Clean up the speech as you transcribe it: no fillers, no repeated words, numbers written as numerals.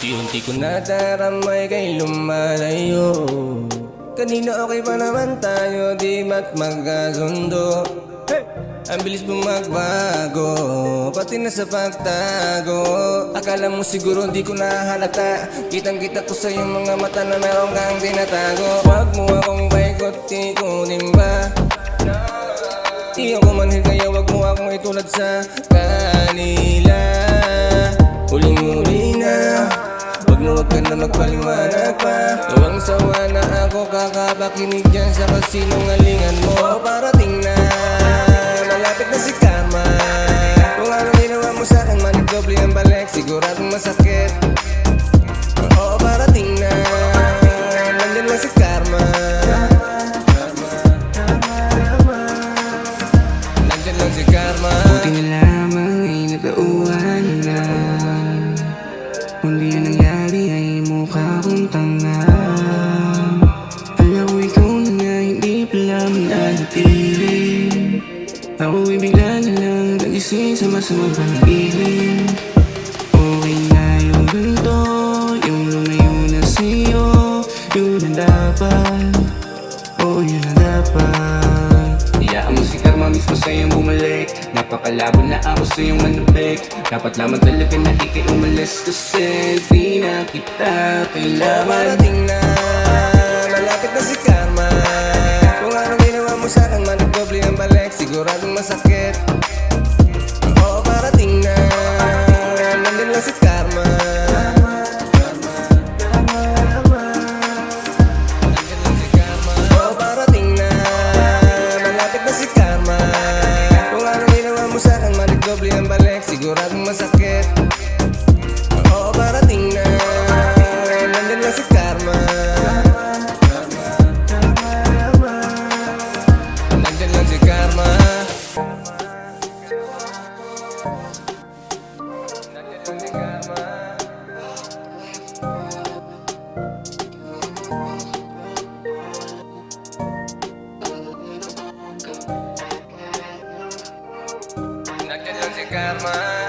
Unti-unti ko nadaramay kay lumalayo. Kanina okay pa naman tayo, di ba't magkasundo? Ang bilis bumagbago, pati na sa pagtago. Akala mo siguro di ko nahalata, kitang-kita ko sa iyong mga mata na meron kang tinatago. Huwag mo akong paikot-ikutin ba? Di ako manhid kaya huwag mo akong itulad sa kanila. Huling-huli na, huwag ka na magpaliwanag pa. Sawang-sawa na ako kakapakinig dyan sa kasinungalingan mo. Parating na, malapit na si karma. Kung anong ginawa mo sa'kin, manigdoble ang balik, siguradong masakit. Oo, parating na, nandyan lang si karma. Nandyan lang si karma. Buti na lamang ay natauhan na, kundi ang nangyari ay mukha kong tanga. Alam ko ikaw na nga hindi pala mananatili. Ako'y bigla na lang nagising sa masamang panaginip. Okay na yung ganito, yung lumayo na sa'yo, yun ang dapat, oo yun ang dapat. Iyaan mo si karma mismo sa'yong bumalik. Napakalabo na ako sa'yong manubik. Dapat lamang talaga na ikay umalis, kasi di na kita kailangan. Parating na, malapit na si karma. Kung anong ginawa mo sa'kin, manigdoble ang balik, siguradong masakit. Oo, parating na, nandyan lang si karma. Nandyan lang si karma. Oo, parating na, malapit na si karma. Kung anong ginawa mo sa'kin, manigdoble ang balik, siguradong masakit. Oo, parating na, nandyan lang si karma. Nandyan lang si karma. Nandyan lang si karma. Nandyan lang si karma.